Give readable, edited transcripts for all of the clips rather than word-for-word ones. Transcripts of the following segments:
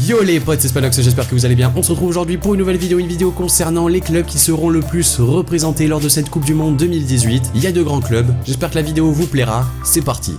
Yo les potes, c'est Spanox, j'espère que vous allez bien. On se retrouve aujourd'hui pour une nouvelle vidéo concernant les clubs qui seront le plus représentés lors de cette Coupe du Monde 2018. Il y a de grands clubs, j'espère que la vidéo vous plaira, c'est parti.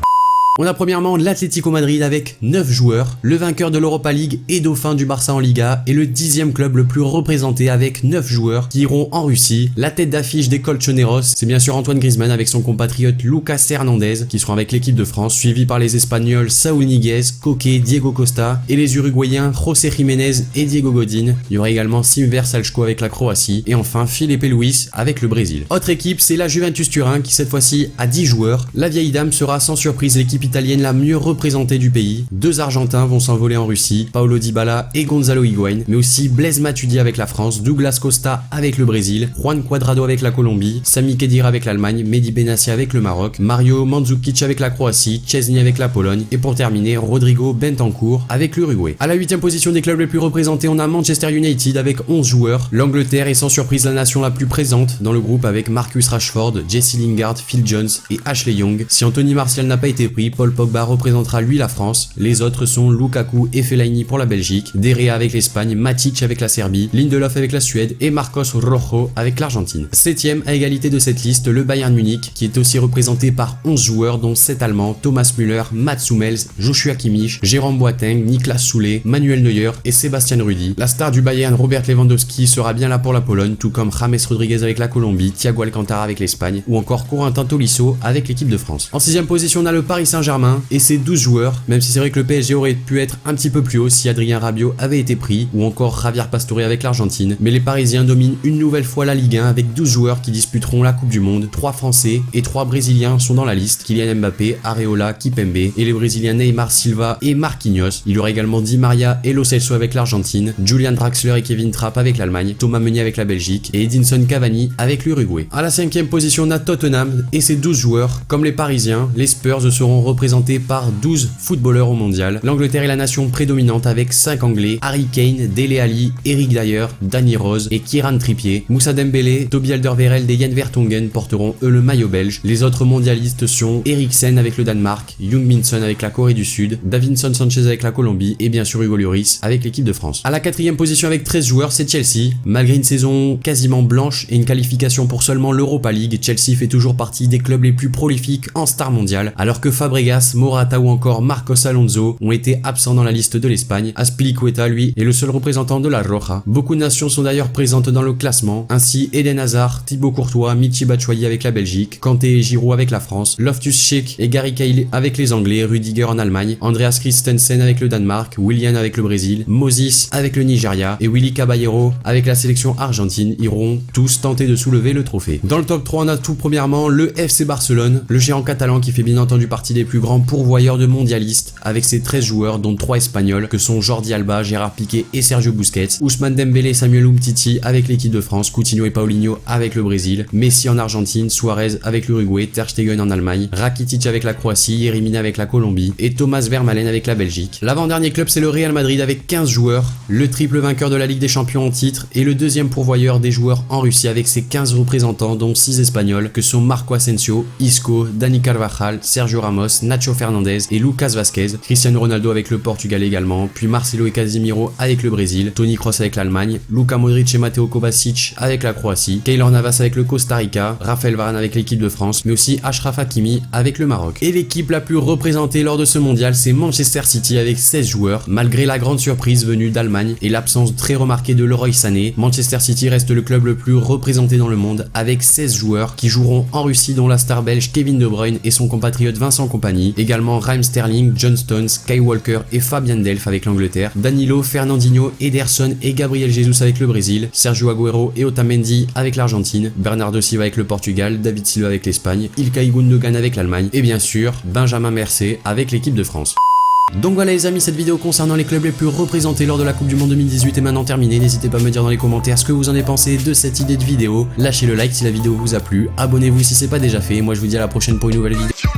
On a premièrement l'Atlético Madrid avec 9 joueurs, le vainqueur de l'Europa League et dauphin du Barça en Liga et le 10e club le plus représenté avec 9 joueurs qui iront en Russie. La tête d'affiche des Colchoneros, c'est bien sûr Antoine Griezmann avec son compatriote Lucas Hernandez qui seront avec l'équipe de France, suivi par les Espagnols Saúl Ñíguez, Koke, Diego Costa et les Uruguayens José Jiménez et Diego Godín. Il y aura également Simver Salchko avec la Croatie et enfin Filipe Luis avec le Brésil. Autre équipe, c'est la Juventus Turin qui cette fois-ci a 10 joueurs. La vieille dame sera sans surprise l'équipe italienne la mieux représentée du pays. Deux Argentins vont s'envoler en Russie, Paulo Dybala et Gonzalo Higuaín, mais aussi Blaise Matuidi avec la France, Douglas Costa avec le Brésil, Juan Cuadrado avec la Colombie, Sami Khedira avec l'Allemagne, Mehdi Benassi avec le Maroc, Mario Mandzukic avec la Croatie, Szczesny avec la Pologne et pour terminer Rodrigo Bentancur avec l'Uruguay. À la 8e position des clubs les plus représentés, on a Manchester United avec 11 joueurs. L'Angleterre est sans surprise la nation la plus présente dans le groupe avec Marcus Rashford, Jesse Lingard, Phil Jones et Ashley Young. Si Anthony Martial n'a pas été pris, Paul Pogba représentera lui la France. Les autres sont Lukaku et Fellaini pour la Belgique, De Gea avec l'Espagne, Matic avec la Serbie, Lindelof avec la Suède et Marcos Rojo avec l'Argentine. 7e à égalité de cette liste, le Bayern Munich qui est aussi représenté par 11 joueurs dont 7 Allemands, Thomas Müller, Mats Hummels, Joshua Kimmich, Jérôme Boateng, Niklas Süle, Manuel Neuer et Sébastien Rudi. La star du Bayern, Robert Lewandowski, sera bien là pour la Pologne, tout comme James Rodriguez avec la Colombie, Thiago Alcantara avec l'Espagne ou encore Corentin Tolisso avec l'équipe de France. En 6e position, on a le Paris Saint-Germain et ses 12 joueurs, même si c'est vrai que le PSG aurait pu être un petit peu plus haut si Adrien Rabiot avait été pris, ou encore Javier Pastore avec l'Argentine, mais les Parisiens dominent une nouvelle fois la Ligue 1 avec 12 joueurs qui disputeront la Coupe du Monde. 3 Français et 3 Brésiliens sont dans la liste, Kylian Mbappé, Areola, Kipembe et les Brésiliens Neymar Silva et Marquinhos. Il y aura également Di Maria et Lo Celso avec l'Argentine, Julian Draxler et Kevin Trapp avec l'Allemagne, Thomas Meunier avec la Belgique et Edinson Cavani avec l'Uruguay. À la 5e position, on a Tottenham et ses 12 joueurs. Comme les Parisiens, les Spurs seront représentés par 12 footballeurs au mondial. L'Angleterre est la nation prédominante avec 5 Anglais, Harry Kane, Dele Alli, Eric Dyer, Danny Rose et Kieran Trippier. Moussa Dembélé, Toby Alderweireld et Jan Vertonghen porteront eux le maillot belge. Les autres mondialistes sont Eriksen avec le Danemark, Heung-min Son avec la Corée du Sud, Davinson Sanchez avec la Colombie et bien sûr Hugo Lloris avec l'équipe de France. À la 4e position avec 13 joueurs, c'est Chelsea. Malgré une saison quasiment blanche et une qualification pour seulement l'Europa League, Chelsea fait toujours partie des clubs les plus prolifiques en star mondiale, alors que Fabregas, Morata ou encore Marcos Alonso ont été absents dans la liste de l'Espagne. Azpilicueta, lui, est le seul représentant de la Roja. Beaucoup de nations sont d'ailleurs présentes dans le classement, ainsi Eden Hazard, Thibaut Courtois, Michy Batshuayi avec la Belgique, Kanté et Giroud avec la France, Loftus-Cheek et Gary Cahill avec les Anglais, Rudiger en Allemagne, Andreas Christensen avec le Danemark, Willian avec le Brésil, Moses avec le Nigeria et Willy Caballero avec la sélection argentine iront tous tenter de soulever le trophée. Dans le top 3, on a tout premièrement le FC Barcelone, le géant catalan qui fait bien entendu partie des plus grands pourvoyeurs de mondialistes avec ses 13 joueurs dont 3 espagnols que sont Jordi Alba, Gérard Piqué et Sergio Busquets, Ousmane Dembélé, Samuel Umtiti avec l'équipe de France, Coutinho et Paulinho avec le Brésil, Messi en Argentine, Suarez avec l'Uruguay, Ter Stegen en Allemagne, Rakitic avec la Croatie, Yerry Mina avec la Colombie et Thomas Vermaelen avec la Belgique. L'avant-dernier club, c'est le Real Madrid avec 15 joueurs, le triple vainqueur de la Ligue des Champions en titre et le deuxième pourvoyeur des joueurs en Russie avec ses 15 représentants dont 6 espagnols que sont Marco Asensio, Isco, Dani Carvajal, Sergio Ramos, Nacho Fernandez et Lucas Vazquez, Cristiano Ronaldo avec le Portugal également, puis Marcelo et Casemiro avec le Brésil, Toni Kroos avec l'Allemagne, Luka Modric et Mateo Kovacic avec la Croatie, Keylor Navas avec le Costa Rica, Raphaël Varane avec l'équipe de France, mais aussi Achraf Hakimi avec le Maroc. Et l'équipe la plus représentée lors de ce mondial, c'est Manchester City avec 16 joueurs. Malgré la grande surprise venue d'Allemagne et l'absence très remarquée de Leroy Sané, Manchester City reste le club le plus représenté dans le monde avec 16 joueurs qui joueront en Russie, dont la star belge Kevin De Bruyne et son compatriote Vincent Kompany, également Raheem Sterling, John Stones, Kyle Walker et Fabian Delph avec l'Angleterre, Danilo, Fernandinho, Ederson et Gabriel Jesus avec le Brésil, Sergio Agüero et Otamendi avec l'Argentine, Bernardo Silva avec le Portugal, David Silva avec l'Espagne, Ilkay Gundogan avec l'Allemagne et bien sûr Benjamin Mercé avec l'équipe de France. Donc voilà les amis, cette vidéo concernant les clubs les plus représentés lors de la Coupe du Monde 2018 est maintenant terminée. N'hésitez pas à me dire dans les commentaires ce que vous en avez pensé de cette idée de vidéo. Lâchez le like si la vidéo vous a plu, abonnez-vous si c'est pas déjà fait, moi je vous dis à la prochaine pour une nouvelle vidéo.